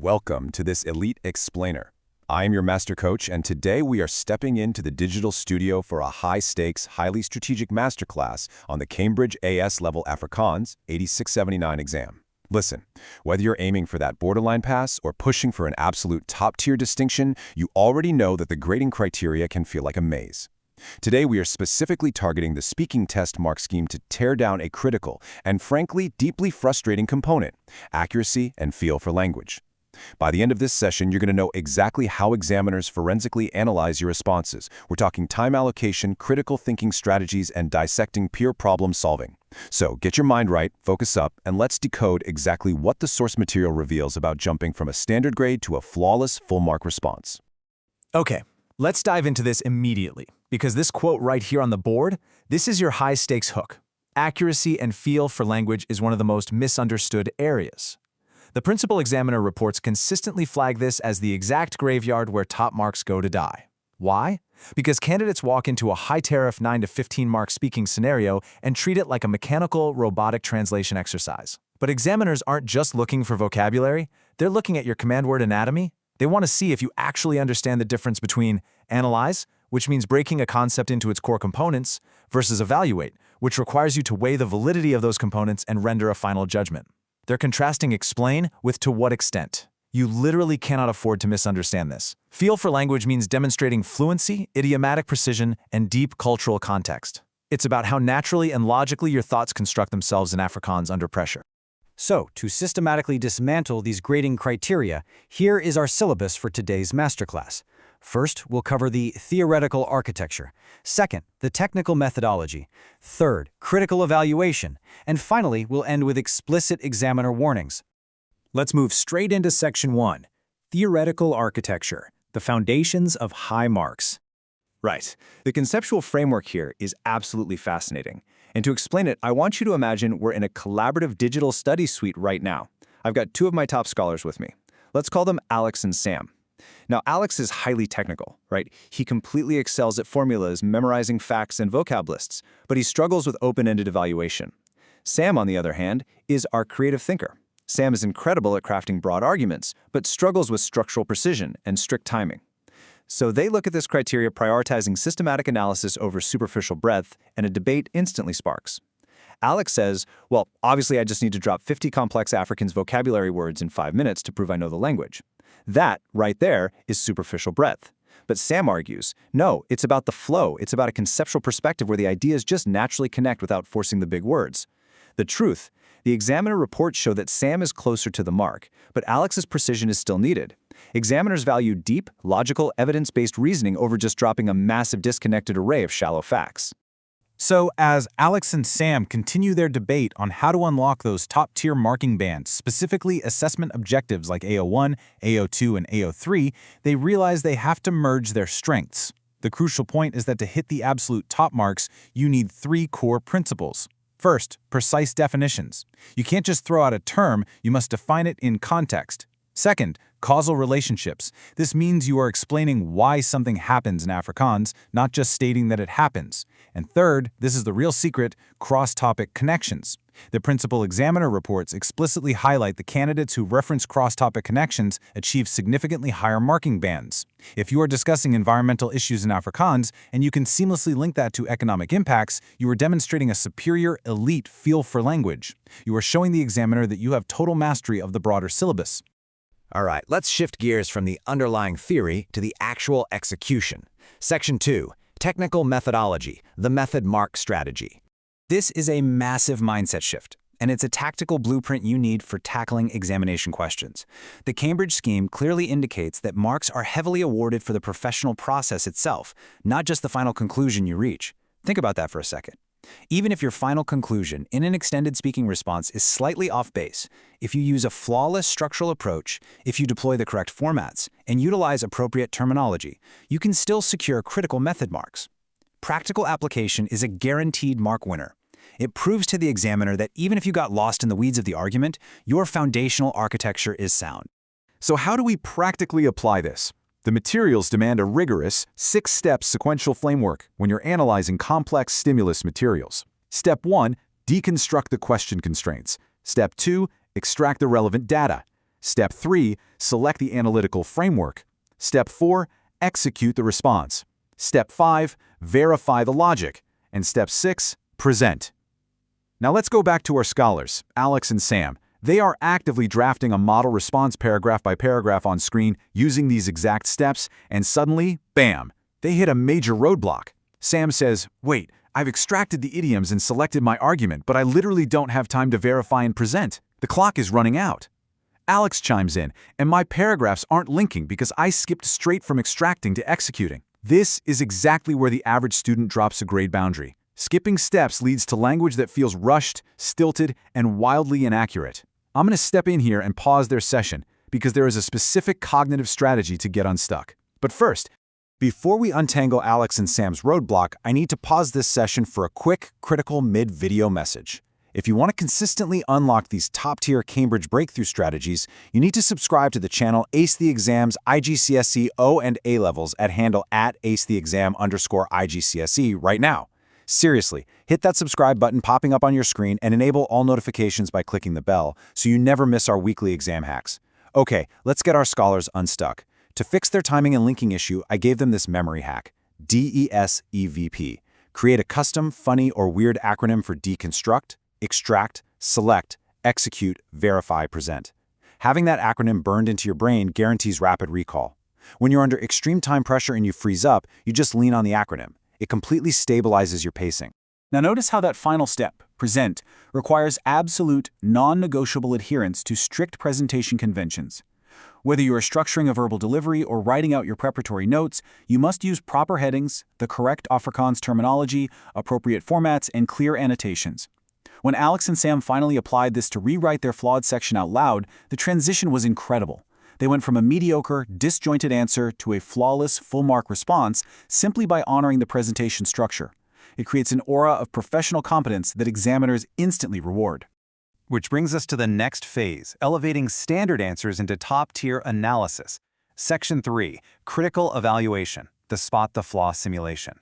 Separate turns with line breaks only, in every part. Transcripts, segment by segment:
welcome to this Elite Explainer. I am your master coach, and today we are stepping into the digital studio for a high-stakes, highly strategic masterclass on the Cambridge AS Level Afrikaans 8679 exam. Listen, whether you're aiming for that borderline pass or pushing for an absolute top-tier distinction, you already know that the grading criteria can feel like a maze. Today, we are specifically targeting the speaking test mark scheme to tear down a critical and, frankly, deeply frustrating component: accuracy and feel for language. By the end of this session, you're going to know exactly how examiners forensically analyze your responses. We're talking time allocation, critical thinking strategies, and dissecting pure problem solving. So get your mind right, focus up, and let's decode exactly what the source material reveals about jumping from a standard grade to a flawless full-mark response.
Okay, let's dive into this immediately, because this quote right here on the board, this is your high-stakes hook. Accuracy and feel for language is one of the most misunderstood areas. The principal examiner reports consistently flag this as the exact graveyard where top marks go to die. Why? Because candidates walk into a high-tariff 9 to 15 mark speaking scenario and treat it like a mechanical, robotic translation exercise. But examiners aren't just looking for vocabulary, they're looking at your command word anatomy. They want to see if you actually understand the difference between analyze, which means breaking a concept into its core components, versus evaluate, which requires you to weigh the validity of those components and render a final judgment. They're contrasting explain with to what extent. You literally cannot afford to misunderstand this. Feel for language means demonstrating fluency, idiomatic precision, and deep cultural context. It's about how naturally and logically your thoughts construct themselves in Afrikaans under pressure.
So, to systematically dismantle these grading criteria, here is our syllabus for today's masterclass. First, we'll cover the theoretical architecture. Second, the technical methodology. Third, critical evaluation. And finally, we'll end with explicit examiner warnings.
Let's move straight into Section 1, Theoretical Architecture, the Foundations of High Marks.
Right. The conceptual framework here is absolutely fascinating. And to explain it, I want you to imagine we're in a collaborative digital study suite right now. I've got two of my top scholars with me. Let's call them Alex and Sam. Now, Alex is highly technical, right? He completely excels at formulas, memorizing facts and vocab lists, but he struggles with open-ended evaluation. Sam, on the other hand, is our creative thinker. Sam is incredible at crafting broad arguments, but struggles with structural precision and strict timing. So they look at this criteria prioritizing systematic analysis over superficial breadth, and a debate instantly sparks. Alex says, well, obviously I just need to drop 50 complex Afrikaans vocabulary words in 5 minutes to prove I know the language. That, right there, is superficial breadth. But Sam argues, no, it's about the flow. It's about a conceptual perspective where the ideas just naturally connect without forcing the big words. The truth, the examiner reports show that Sam is closer to the mark, but Alex's precision is still needed. Examiners value deep, logical, evidence-based reasoning over just dropping a massive disconnected array of shallow facts.
So, as Alex and Sam continue their debate on how to unlock those top-tier marking bands, specifically assessment objectives like AO1, AO2, and AO3, they realize they have to merge their strengths. The crucial point is that to hit the absolute top marks, you need 3 core principles. First, precise definitions. You can't just throw out a term, you must define it in context. Second, causal relationships. This means you are explaining why something happens in Afrikaans, not just stating that it happens. And third, this is the real secret, cross-topic connections. The principal examiner reports explicitly highlight the candidates who reference cross-topic connections achieve significantly higher marking bands. If you are discussing environmental issues in Afrikaans and you can seamlessly link that to economic impacts, you are demonstrating a superior, elite feel for language. You are showing the examiner that you have total mastery of the broader syllabus.
All right, let's shift gears from the underlying theory to the actual execution. Section 2, Technical Methodology, the Method Mark Strategy. This is a massive mindset shift, and it's a tactical blueprint you need for tackling examination questions. The Cambridge scheme clearly indicates that marks are heavily awarded for the professional process itself, not just the final conclusion you reach. Think about that for a second. Even if your final conclusion in an extended speaking response is slightly off base, if you use a flawless structural approach, if you deploy the correct formats, and utilize appropriate terminology, you can still secure critical method marks. Practical application is a guaranteed mark winner. It proves to the examiner that even if you got lost in the weeds of the argument, your foundational architecture is sound.
So how do we practically apply this? The materials demand a rigorous, 6-step sequential framework when you're analyzing complex stimulus materials. Step 1, deconstruct the question constraints. Step 2, extract the relevant data.
Step 3, select the analytical framework. Step 4, execute the response. Step 5, verify the logic. And Step 6, present. Now let's go back to our scholars, Alex and Sam. They are actively drafting a model response paragraph by paragraph on screen using these exact steps, and suddenly, bam, they hit a major roadblock. Sam says, "Wait, I've extracted the idioms and selected my argument, but I literally don't have time to verify and present. The clock is running out." Alex chimes in, "And my paragraphs aren't linking because I skipped straight from extracting to executing." This is exactly where the average student drops a grade boundary. Skipping steps leads to language that feels rushed, stilted, and wildly inaccurate. I'm going to step in here and pause their session because there is a specific cognitive strategy to get unstuck. But first, before we untangle Alex and Sam's roadblock, I need to pause this session for a quick, critical mid-video message. If you want to consistently unlock these top-tier Cambridge breakthrough strategies, you need to subscribe to the channel Ace the Exams IGCSE O and A levels at handle @acetheexam_IGCSE right now. Seriously, hit that subscribe button popping up on your screen and enable all notifications by clicking the bell so you never miss our weekly exam hacks. Okay, let's get our scholars unstuck. To fix their timing and linking issue, I gave them this memory hack, DESEVP. Create a custom, funny, or weird acronym for deconstruct, extract, select, execute, verify, present. Having that acronym burned into your brain guarantees rapid recall. When you're under extreme time pressure and you freeze up, you just lean on the acronym. It completely stabilizes your pacing.
Now notice how that final step, present, requires absolute, non-negotiable adherence to strict presentation conventions. Whether you are structuring a verbal delivery or writing out your preparatory notes, you must use proper headings, the correct Afrikaans terminology, appropriate formats, and clear annotations. When Alex and Sam finally applied this to rewrite their flawed section out loud, the transition was incredible. They went from a mediocre, disjointed answer to a flawless, full-mark response simply by honoring the presentation structure. It creates an aura of professional competence that examiners instantly reward.
Which brings us to the next phase, elevating standard answers into top-tier analysis. Section 3, Critical Evaluation, the Spot the Flaw simulation.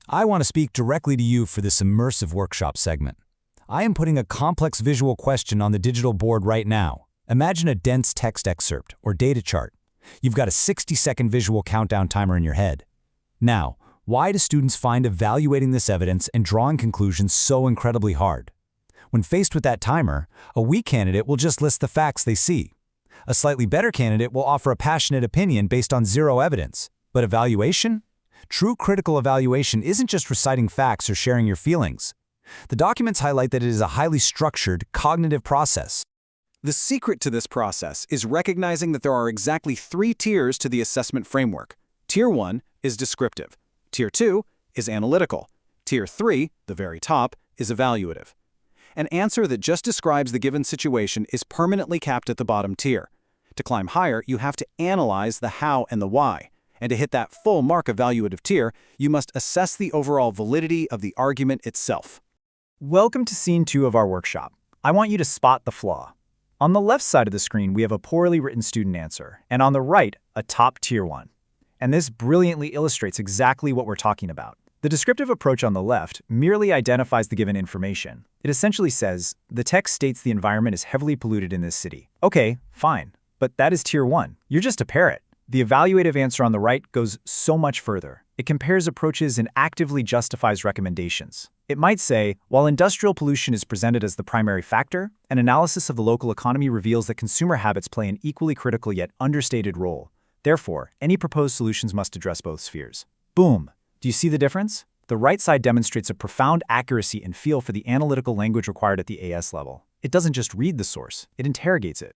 I want to speak directly to you for this immersive workshop segment. I am putting a complex visual question on the digital board right now. Imagine a dense text excerpt or data chart. You've got a 60-second visual countdown timer in your head. Now, why do students find evaluating this evidence and drawing conclusions so incredibly hard? When faced with that timer, a weak candidate will just list the facts they see. A slightly better candidate will offer a passionate opinion based on zero evidence. But evaluation? True critical evaluation isn't just reciting facts or sharing your feelings. The documents highlight that it is a highly structured, cognitive process.
The secret to this process is recognizing that there are exactly 3 tiers to the assessment framework. Tier 1 is descriptive. Tier 2 is analytical. Tier 3, the very top, is evaluative. An answer that just describes the given situation is permanently capped at the bottom tier. To climb higher, you have to analyze the how and the why. And to hit that full mark evaluative tier, you must assess the overall validity of the argument itself.
Welcome to Scene 2 of our workshop. I want you to spot the flaw. On the left side of the screen, we have a poorly written student answer, and on the right, a top tier one. And this brilliantly illustrates exactly what we're talking about. The descriptive approach on the left merely identifies the given information. It essentially says, the text states the environment is heavily polluted in this city. Okay, fine, but that is tier 1. You're just a parrot. The evaluative answer on the right goes so much further. It compares approaches and actively justifies recommendations. It might say, while industrial pollution is presented as the primary factor, an analysis of the local economy reveals that consumer habits play an equally critical yet understated role. Therefore, any proposed solutions must address both spheres. Boom! Do you see the difference? The right side demonstrates a profound accuracy and feel for the analytical language required at the AS level. It doesn't just read the source, it interrogates it.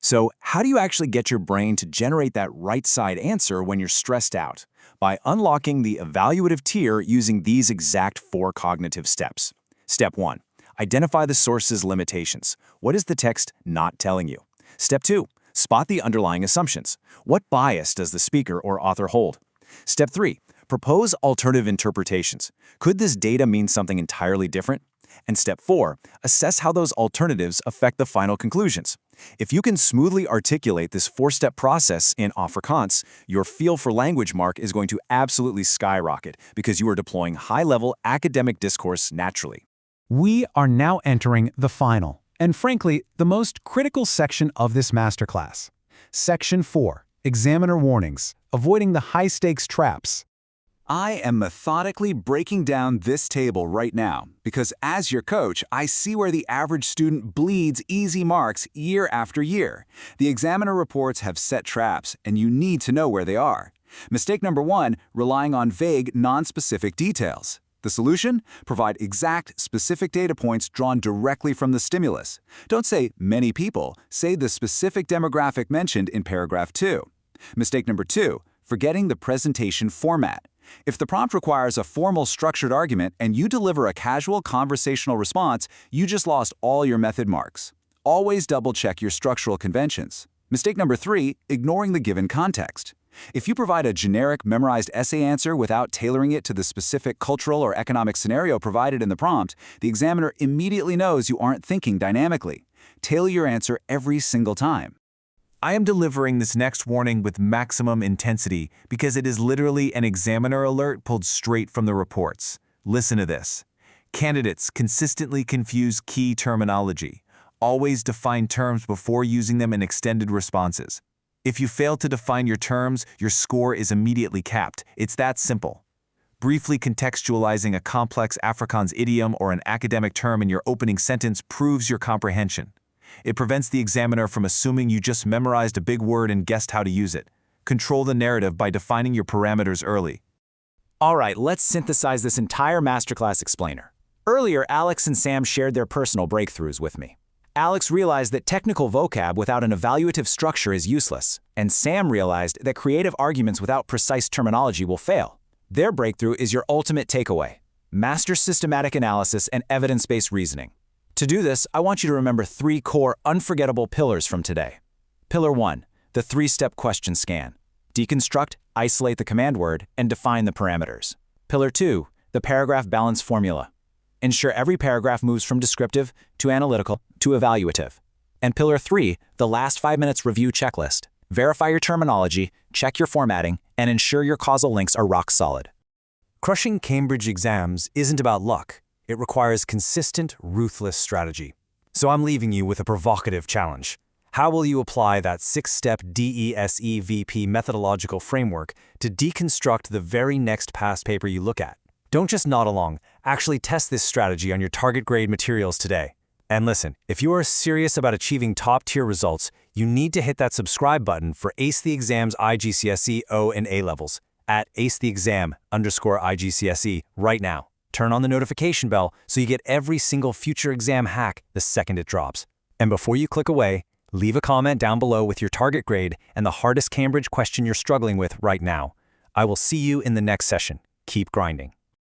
So, how do you actually get your brain to generate that right-side answer when you're stressed out? By unlocking the evaluative tier using these exact 4 cognitive steps. Step 1. Identify the source's limitations. What is the text not telling you? Step 2. Spot the underlying assumptions. What bias does the speaker or author hold? Step 3. Propose alternative interpretations. Could this data mean something entirely different? And step 4, assess how those alternatives affect the final conclusions. If you can smoothly articulate this 4-step process in Afrikaans, your feel for language mark is going to absolutely skyrocket because you are deploying high-level academic discourse naturally.
We are now entering the final,
And frankly, the most critical section of this masterclass. Section 4, Examiner Warnings, Avoiding the High-Stakes Traps.
I am methodically breaking down this table right now because as your coach, I see where the average student bleeds easy marks year after year. The examiner reports have set traps, and you need to know where they are. Mistake number 1, relying on vague, non-specific details. The solution? Provide exact, specific data points drawn directly from the stimulus. Don't say many people, say the specific demographic mentioned in paragraph 2. Mistake number 2, forgetting the presentation format. If the prompt requires a formal structured argument and you deliver a casual conversational response, you just lost all your method marks. Always double-check your structural conventions. Mistake number 3, ignoring the given context. If you provide a generic, memorized essay answer without tailoring it to the specific cultural or economic scenario provided in the prompt, the examiner immediately knows you aren't thinking dynamically. Tailor your answer every single time.
I am delivering this next warning with maximum intensity because it is literally an examiner alert pulled straight from the reports. Listen to this. Candidates consistently confuse key terminology. Always define terms before using them in extended responses. If you fail to define your terms, your score is immediately capped. It's that simple. Briefly contextualizing a complex Afrikaans idiom or an academic term in your opening sentence proves your comprehension. It prevents the examiner from assuming you just memorized a big word and guessed how to use it. Control the narrative by defining your parameters early.
All right, let's synthesize this entire masterclass explainer. Earlier, Alex and Sam shared their personal breakthroughs with me. Alex realized that technical vocab without an evaluative structure is useless, and Sam realized that creative arguments without precise terminology will fail. Their breakthrough is your ultimate takeaway: master systematic analysis and evidence-based reasoning. To do this, I want you to remember 3 core unforgettable pillars from today. Pillar 1, the 3-step question scan. Deconstruct, isolate the command word, and define the parameters. Pillar 2, the paragraph balance formula. Ensure every paragraph moves from descriptive to analytical to evaluative. And Pillar 3, the last 5 minutes review checklist. Verify your terminology, check your formatting, and ensure your causal links are rock solid.
Crushing Cambridge exams isn't about luck. It requires consistent, ruthless strategy. So I'm leaving you with a provocative challenge. How will you apply that 6-step DESEVP methodological framework to deconstruct the very next past paper you look at? Don't just nod along, actually test this strategy on your target grade materials today. And listen, if you are serious about achieving top-tier results, you need to hit that subscribe button for Ace the Exam's IGCSE O and A levels at acetheexam_IGCSE right now. Turn on the notification bell so you get every single future exam hack the second it drops. And before you click away, leave a comment down below with your target grade and the hardest Cambridge question you're struggling with right now. I will see you in the next session. Keep grinding.